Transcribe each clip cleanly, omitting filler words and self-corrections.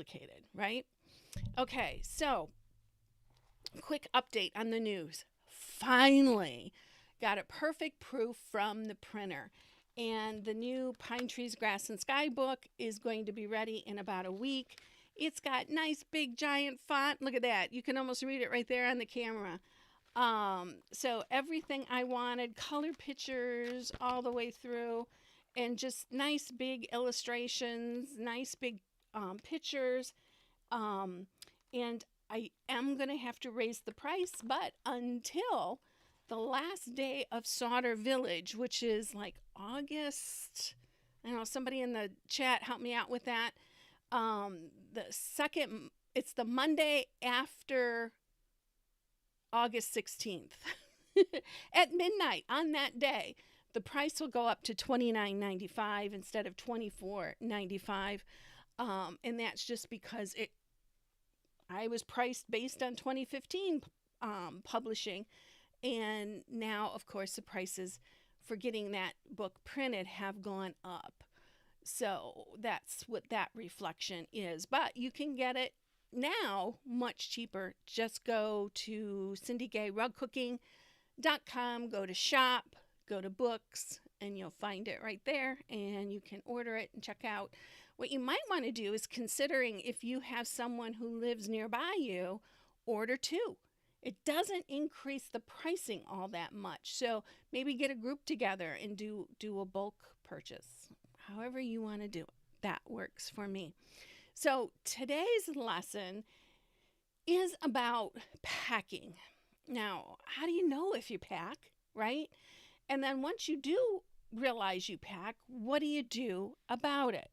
complicated, right? Okay, so quick update on the news. Finally, got a perfect proof from the printer. And the new Pine Trees, Grass, and Sky book is going to be ready in about a week. It's got nice, big, giant font. Look at that. You can almost read it right there on the camera. So everything I wanted, color pictures all the way through, and just nice big illustrations, nice big pictures. Um, and I am going to have to raise the price, but until the last day of Sauter Village, which is like August, I don't know, somebody in the chat help me out with that. The second, it's the Monday after August 16th. At midnight on that day, the price will go up to $29.95 instead of $24.95. And that's just because I was priced based on 2015 publishing. And now, of course, the prices for getting that book printed have gone up. So that's what that reflection is. But you can get it now much cheaper. Just go to cindygay.rugcooking.com, go to shop, go to books, and you'll find it right there. And you can order it and check out. What you might want to do is, considering if you have someone who lives nearby you, order two. It doesn't increase the pricing all that much. So maybe get a group together and do a bulk purchase. However you want to do it. That works for me. So today's lesson is about packing. Now, how do you know if you pack, right? And then once you do realize you pack, what do you do about it?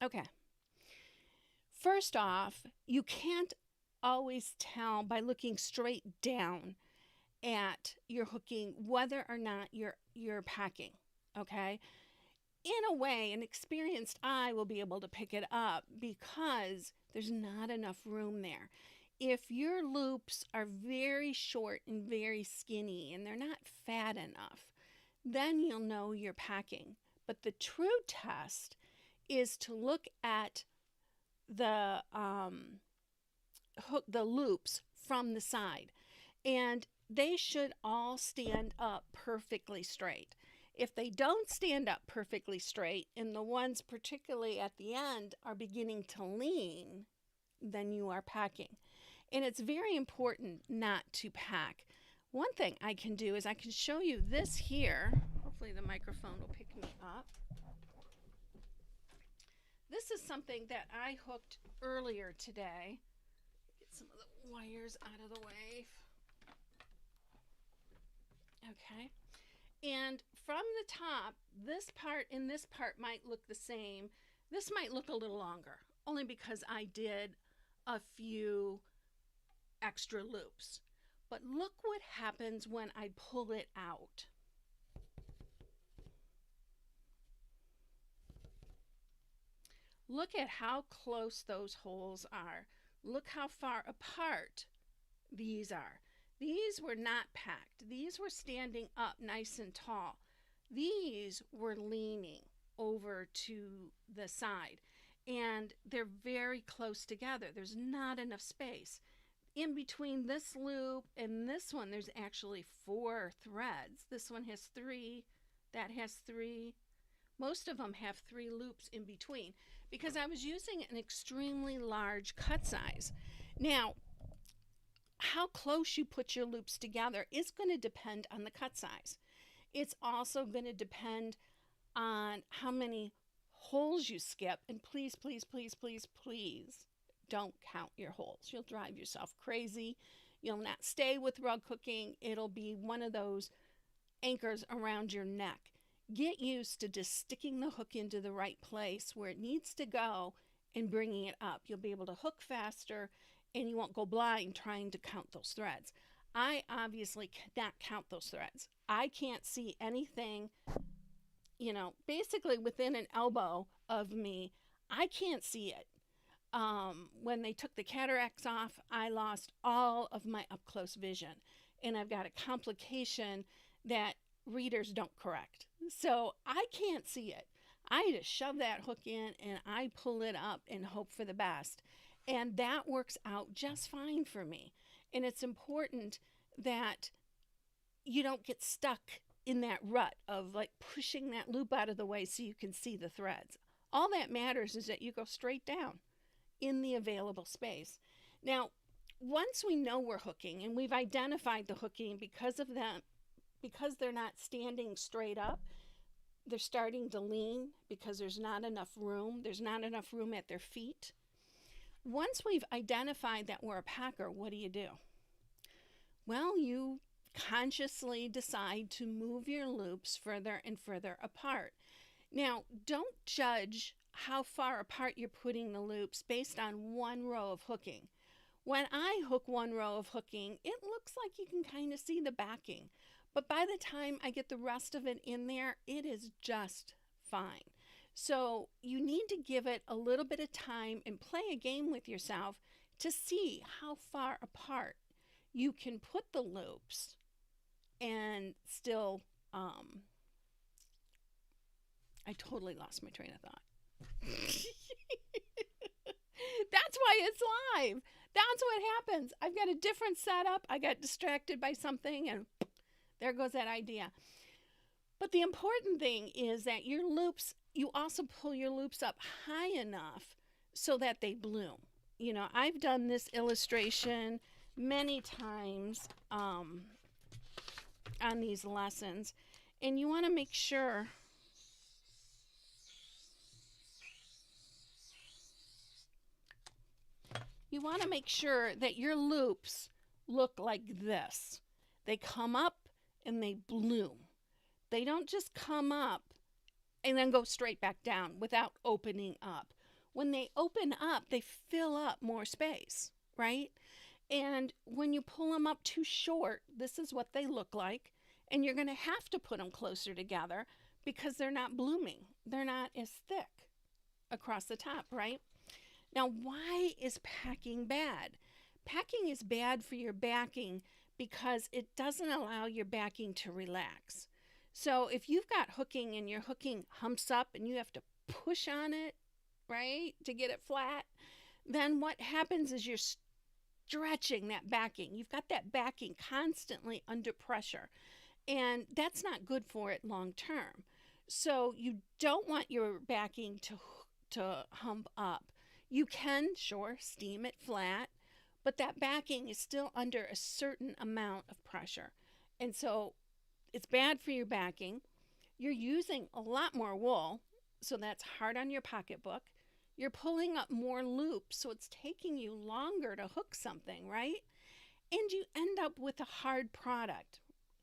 Okay. First off, you can't always tell by looking straight down at your hooking whether or not you're packing. Okay? In a way, an experienced eye will be able to pick it up because there's not enough room there. If your loops are very short and very skinny and they're not fat enough, then you'll know you're packing. But the true test is to look at the hook, the loops from the side, and they should all stand up perfectly straight. If they don't stand up perfectly straight, and the ones particularly at the end are beginning to lean, then you are packing. And it's very important not to pack. One thing I can do is I can show you this here. Hopefully the microphone will pick me up. This is something that I hooked earlier today. Get some of the wires out of the way. Okay. And from the top, this part and this part might look the same. This might look a little longer, only because I did a few extra loops. But look what happens when I pull it out. Look at how close those holes are. Look how far apart these are. These were not packed. These were standing up nice and tall. These were leaning over to the side, and they're very close together. There's not enough space. In between this loop and this one, there's actually 4 threads. This one has 3, that has 3. Most of them have 3 loops in between because I was using an extremely large cut size. Now, how close you put your loops together is going to depend on the cut size. It's also going to depend on how many holes you skip. And please, please, please, please, please don't count your holes. You'll drive yourself crazy. You'll not stay with rug cooking. It'll be one of those anchors around your neck. Get used to just sticking the hook into the right place where it needs to go and bringing it up. You'll be able to hook faster and you won't go blind trying to count those threads. I obviously cannot count those threads. I can't see anything, basically within an elbow of me. I can't see it. When they took the cataracts off, I lost all of my up close vision. And I've got a complication that readers don't correct. So I can't see it. I just shove that hook in and I pull it up and hope for the best. And that works out just fine for me. And it's important that you don't get stuck in that rut of like pushing that loop out of the way so you can see the threads. All that matters is that you go straight down in the available space. Now, once we know we're hooking and we've identified the hooking because of them, because they're not standing straight up, they're starting to lean because there's not enough room. There's not enough room at their feet. Once we've identified that we're a packer, what do? Well, you consciously decide to move your loops further and further apart. Now, don't judge how far apart you're putting the loops based on one row of hooking. When I hook one row of hooking, it looks like you can kind of see the backing. But by the time I get the rest of it in there, it is just fine. So you need to give it a little bit of time and play a game with yourself to see how far apart you can put the loops and still, I totally lost my train of thought. That's why it's live. That's what happens. I've got a different setup. I got distracted by something and there goes that idea. But the important thing is that your loops, you also pull your loops up high enough so that they bloom. You know, I've done this illustration many times on these lessons, and you want to make sure that your loops look like this. They come up and they bloom. They don't just come up and then go straight back down without opening up. When they open up, they fill up more space, right? And when you pull them up too short, this is what they look like. And you're going to have to put them closer together because they're not blooming. They're not as thick across the top, right? Now, why is packing bad? Packing is bad for your backing because it doesn't allow your backing to relax. So if you've got hooking and your hooking humps up and you have to push on it, right, to get it flat, then what happens is you're stretching that backing. You've got that backing constantly under pressure, and that's not good for it long term. So you don't want your backing to hump up. You can, sure, steam it flat, but that backing is still under a certain amount of pressure. And so it's bad for your backing. You're using a lot more wool, so that's hard on your pocketbook. You're pulling up more loops, so it's taking you longer to hook something, right? And you end up with a hard product.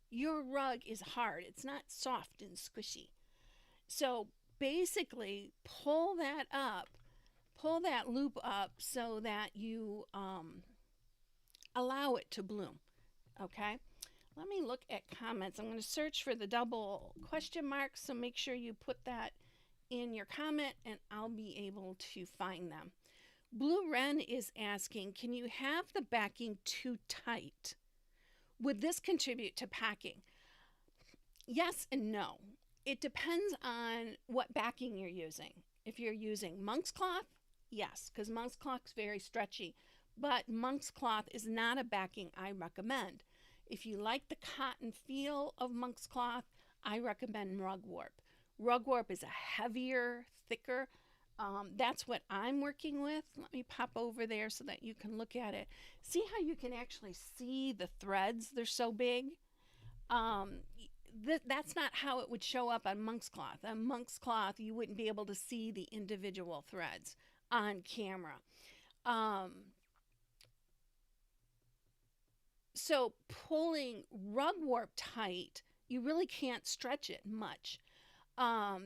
Your rug is hard. It's not soft and squishy. So basically, pull that loop up so that you allow it to bloom, okay? Let me look at comments. I'm going to search for the double question marks, so make sure you put that in your comment and I'll be able to find them. Blue Wren is asking, can you have the backing too tight? Would this contribute to packing? Yes and no. It depends on what backing you're using. If you're using monk's cloth, yes, because monk's cloth is very stretchy, but monk's cloth is not a backing I recommend. If you like the cotton feel of monk's cloth, I recommend rugwarp. Rugwarp is a heavier, thicker. That's what I'm working with. Let me pop over there so that you can look at it. See how you can actually see the threads? They're so big. That's not how it would show up on monk's cloth. On monk's cloth, you wouldn't be able to see the individual threads on camera. So pulling rugwarp tight, you really can't stretch it much.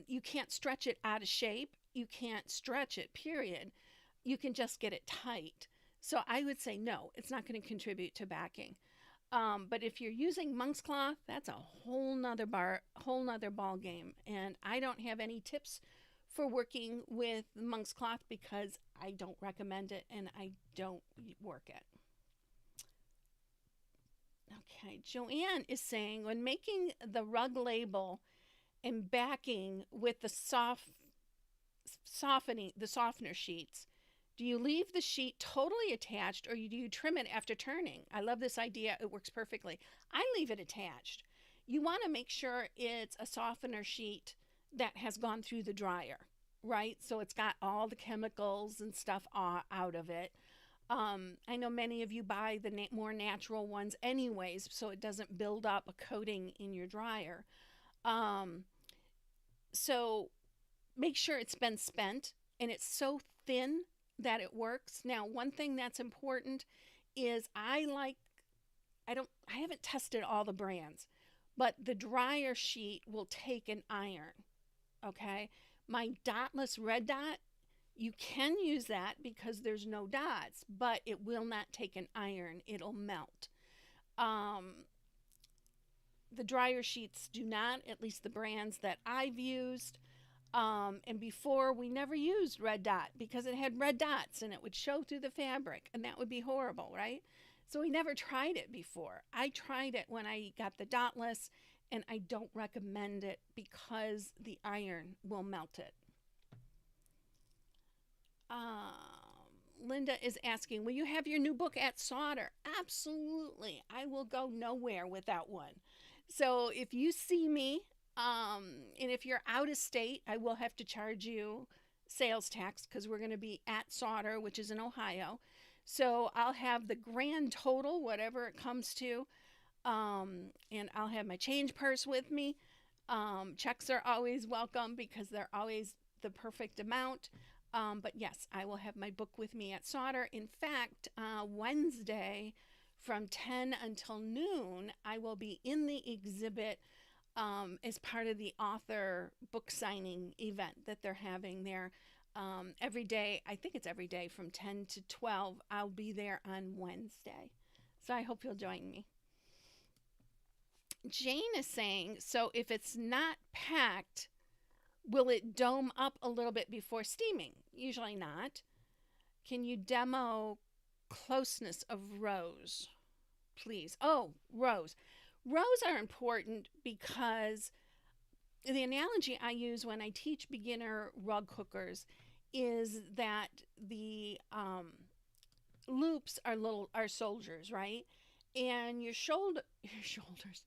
You can't stretch it out of shape. You can't stretch it, period. You can just get it tight. So I would say no, it's not going to contribute to backing. But if you're using monk's cloth, that's a whole nother ball game. And I don't have any tips for working with monk's cloth because I don't recommend it and I don't work it. Okay, Joanne is saying, when making the rug label and backing with the soft softener sheets, do you leave the sheet totally attached or do you trim it after turning? I love this idea. It works perfectly. I leave it attached. You want to make sure it's a softener sheet that has gone through the dryer, right? So it's got all the chemicals and stuff out of it. I know many of you buy the more natural ones anyways, so it doesn't build up a coating in your dryer. Um, so make sure it's been spent and it's so thin that it works. Now, one thing that's important is I haven't tested all the brands, but the dryer sheet will take an iron. Okay. My dotless red dot, you can use that because there's no dots, but it will not take an iron. It'll melt. The dryer sheets do not, at least the brands that I've used. And before, we never used red dot because it had red dots and it would show through the fabric, and that would be horrible, right? So we never tried it before. I tried it when I got the dotless, and I don't recommend it because the iron will melt it. Linda is asking, will you have your new book at Solder? Absolutely. I will go nowhere without one. So if you see me, and if you're out of state, I will have to charge you sales tax because we're going to be at Solder, which is in Ohio. So I'll have the grand total, whatever it comes to, and I'll have my change purse with me. Checks are always welcome because they're always the perfect amount. But yes, I will have my book with me at Solder. In fact, Wednesday from 10 until noon, I will be in the exhibit as part of the author book signing event that they're having there. Every day, I think it's every day from 10 to 12, I'll be there on Wednesday. So I hope you'll join me. Jane is saying, so if it's not packed, will it dome up a little bit before steaming? Usually not. Can you demo closeness of rows, please? Oh, rows. Rows are important because the analogy I use when I teach beginner rug hookers is that the loops are soldiers, right? And your soldiers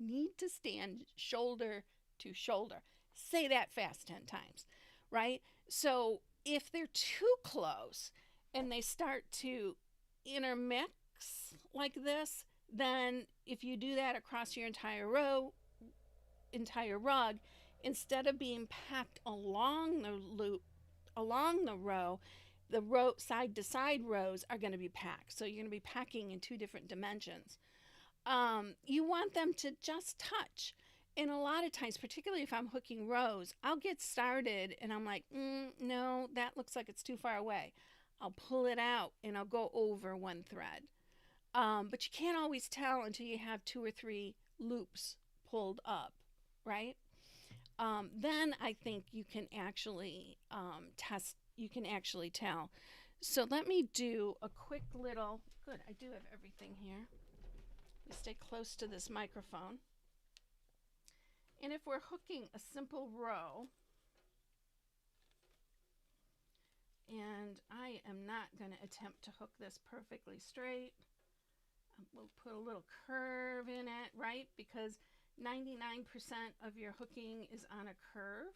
need to stand shoulder to shoulder. Say that fast 10 times, right? So if they're too close and they start to intermix like this, then if you do that across your entire rug, instead of being packed along the loop, along the row side to side rows are going to be packed. So you're going to be packing in two different dimensions. You want them to just touch. And a lot of times, particularly if I'm hooking rows, I'll get started and I'm like, no, that looks like it's too far away. I'll pull it out and I'll go over one thread. But you can't always tell until you have 2 or 3 loops pulled up, right? Then I think you can actually tell. So let me do a quick little, good, I do have everything here. Let me stay close to this microphone. And if we're hooking a simple row, and I am not going to attempt to hook this perfectly straight. We'll put a little curve in it, right? Because 99% of your hooking is on a curve.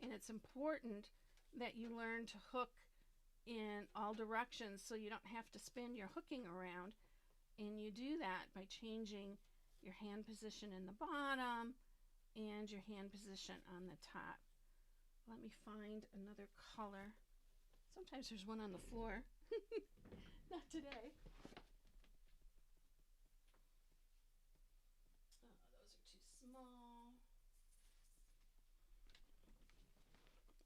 And it's important that you learn to hook in all directions so you don't have to spin your hooking around. And you do that by changing your hand position in the bottom and your hand position on the top. Let me find another color. Sometimes there's one on the floor. Not today. Oh, those are too small.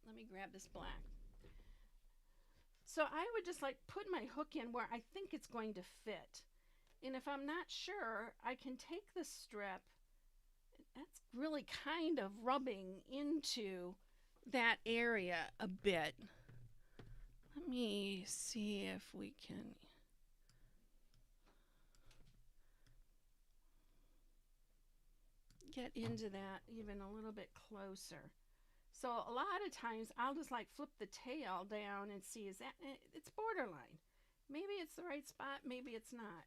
Let me grab this black. So I would just like put my hook in where I think it's going to fit. And if I'm not sure, I can take the strip. That's really kind of rubbing into that area a bit. Let me see if we can get into that even a little bit closer. So a lot of times I'll just like flip the tail down and see, is that, it's borderline. Maybe it's the right spot, maybe it's not.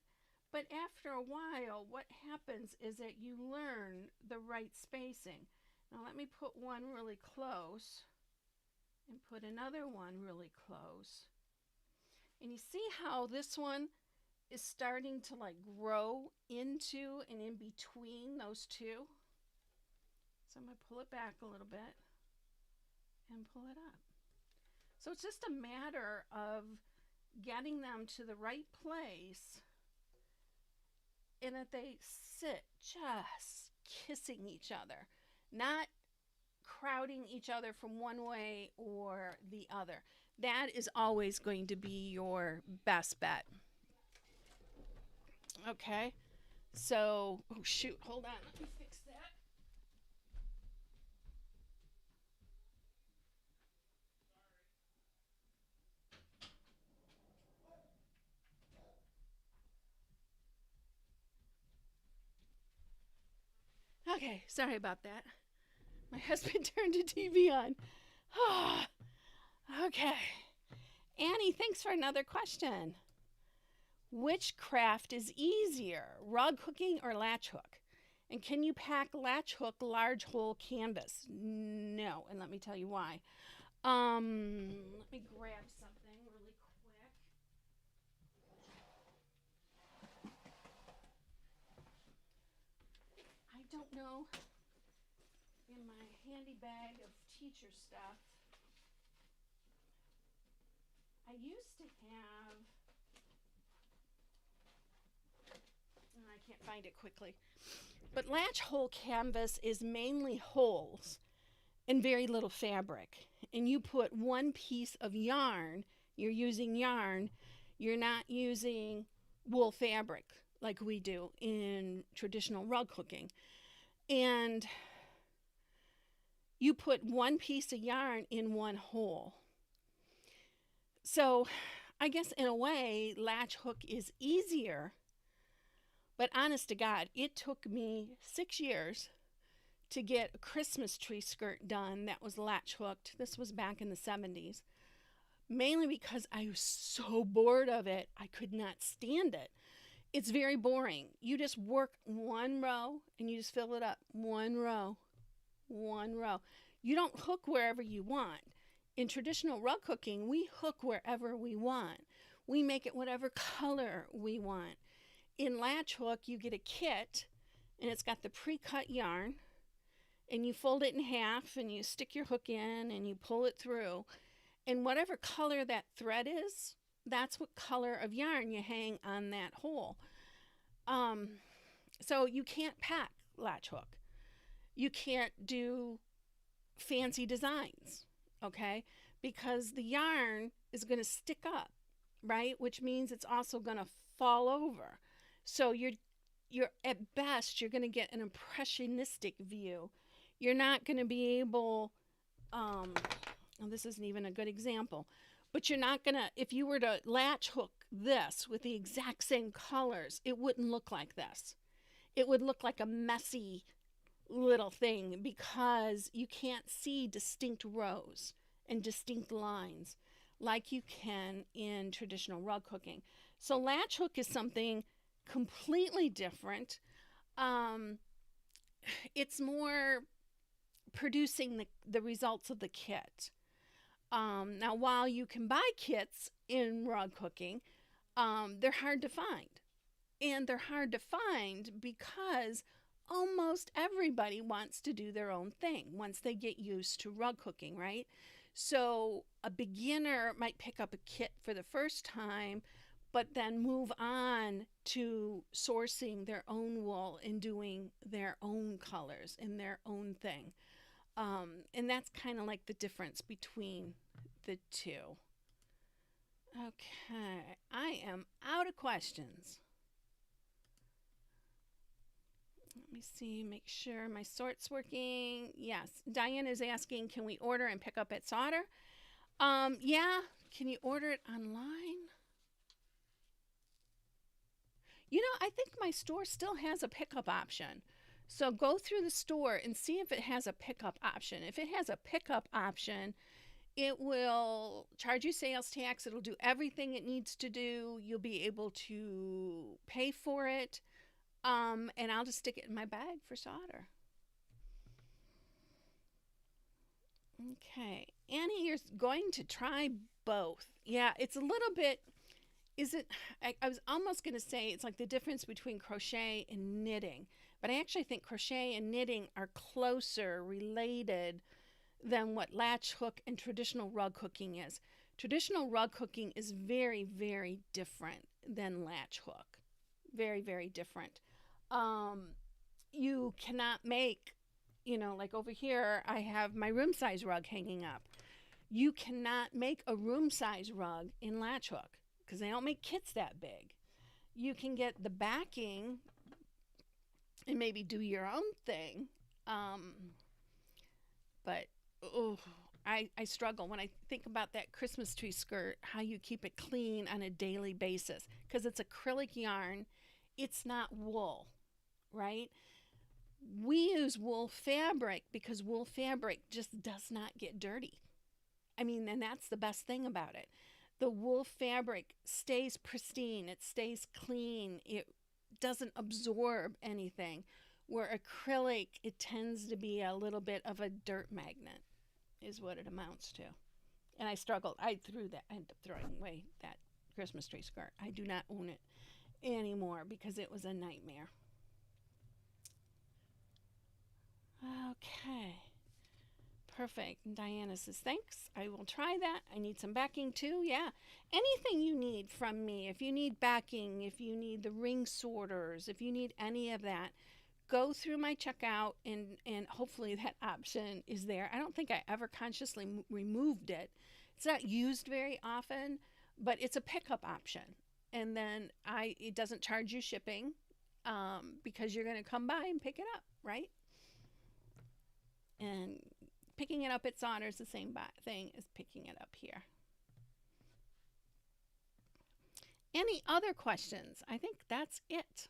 But after a while, what happens is that you learn the right spacing. Now let me put one really close and put another one really close. And you see how this one is starting to like grow into and in between those two? So I'm going to pull it back a little bit and pull it up. So it's just a matter of getting them to the right place and that they sit just kissing each other, not crowding each other from one way or the other. That is always going to be your best bet. Okay, so, oh shoot, hold on, let me fix that. Okay, sorry about that. My husband turned the TV on. Okay. Annie, thanks for another question. Which craft is easier, rug hooking or latch hook? And can you pack latch hook large whole canvas? No, and let me tell you why. Let me grab something really quick. I don't know, in my handy bag of teacher stuff, I used to have, I can't find it quickly, but latch hole canvas is mainly holes and very little fabric. And you put one piece of yarn, you're using yarn, you're not using wool fabric like we do in traditional rug hooking. And you put one piece of yarn in one hole. So I guess in a way, latch hook is easier. But honest to God, it took me 6 years to get a Christmas tree skirt done that was latch hooked. This was back in the 70s. Mainly because I was so bored of it, I could not stand it. It's very boring. You just work one row and you just fill it up. One row, one row. You don't hook wherever you want. In traditional rug hooking, we hook wherever we want. We make it whatever color we want. In latch hook, you get a kit and it's got the pre-cut yarn, and you fold it in half and you stick your hook in and you pull it through. And whatever color that thread is, that's what color of yarn you hang on that hole. So you can't pack latch hook. You can't do fancy designs, okay? Because the yarn is going to stick up, right? Which means it's also going to fall over. So you're at best, you're going to get an impressionistic view. You're not going to be able, well, this isn't even a good example, but you're not going to, if you were to latch hook this with the exact same colors, it wouldn't look like this. It would look like a messy little thing because you can't see distinct rows and distinct lines like you can in traditional rug hooking. So latch hook is something completely different. It's more producing the results of the kit. Now, while you can buy kits in rug hooking, they're hard to find. And they're hard to find because almost everybody wants to do their own thing once they get used to rug hooking, right? So a beginner might pick up a kit for the first time, but then move on to sourcing their own wool and doing their own colors and their own thing. And that's kind of like the difference between the two. Okay, I am out of questions. Let me see, make sure my sort's working. Yes, Diane is asking, can we order and pick up at Sauter? Yeah, can you order it online? You know, I think my store still has a pickup option. So go through the store and see if it has a pickup option. If it has a pickup option, it will charge you sales tax. It'll do everything it needs to do. You'll be able to pay for it. And I'll just stick it in my bag for solder. Okay. Annie, you're going to try both. Yeah, it's a little bit, is it, I was almost going to say it's like the difference between crochet and knitting. But I actually think crochet and knitting are closer related than what latch hook and traditional rug hooking is. Traditional rug hooking is very, very different than latch hook. Very, very different. You cannot make, like over here, I have my room size rug hanging up. You cannot make a room size rug in latch hook because they don't make kits that big. You can get the backing and maybe do your own thing. But I struggle when I think about that Christmas tree skirt, how you keep it clean on a daily basis because it's acrylic yarn. It's not wool, right? We use wool fabric because wool fabric just does not get dirty. I mean, and that's the best thing about it. The wool fabric stays pristine. It stays clean. It doesn't absorb anything. Where acrylic, it tends to be a little bit of a dirt magnet is what it amounts to. And I struggled. I ended up throwing away that Christmas tree skirt. I do not own it anymore because it was a nightmare. Okay. Perfect. And Diana says, thanks. I will try that. I need some backing too. Yeah. Anything you need from me, if you need backing, if you need the ring sorters, if you need any of that, go through my checkout and hopefully that option is there. I don't think I ever consciously removed it. It's not used very often, but it's a pickup option. And then it doesn't charge you shipping because you're going to come by and pick it up, right? And picking it up at solder is the same thing as picking it up here. Any other questions? I think that's it.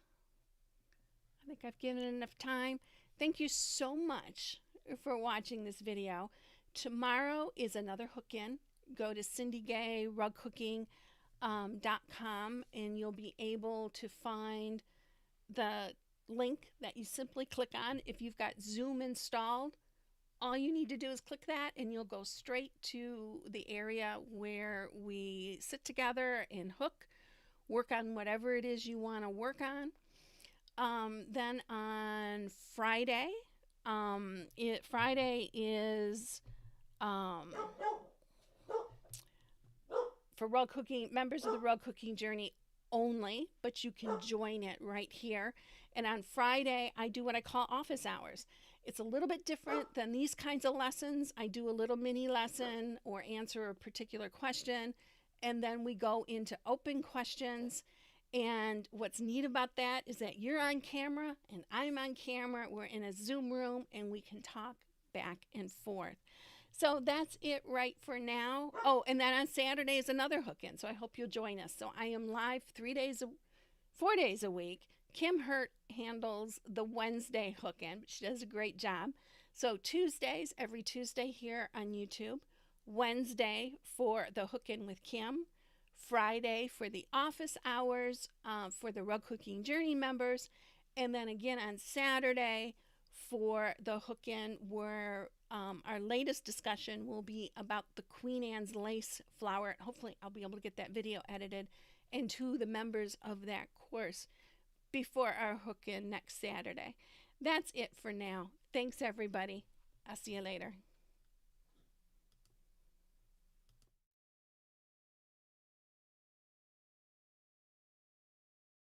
I think I've given enough time. Thank you so much for watching this video. Tomorrow is another hook in. Go to cindygayrughooking.com and you'll be able to find the link that you simply click on. If you've got Zoom installed, all you need to do is click that and you'll go straight to the area where we sit together and hook, work on whatever it is you want to work on. Then on Friday, Friday is for rug hooking, members of the rug hooking journey only, but you can join it right here. And on Friday, I do what I call office hours. It's a little bit different than these kinds of lessons. I do a little mini lesson or answer a particular question, and then we go into open questions. And what's neat about that is that you're on camera and I'm on camera. We're in a Zoom room and we can talk back and forth. So that's it right for now. Oh, and then on Saturday is another hook-in, so I hope you'll join us. So I am live 4 days a week. Kim Hurt handles the Wednesday hook-in. She does a great job. So Tuesdays, every Tuesday here on YouTube. Wednesday for the hook-in with Kim. Friday for the office hours for the Rug Hooking Journey members. And then again on Saturday for the hook-in where our latest discussion will be about the Queen Anne's lace flower. Hopefully I'll be able to get that video edited and to the members of that course before our hook-in next Saturday. That's it for now. Thanks, everybody. I'll see you later.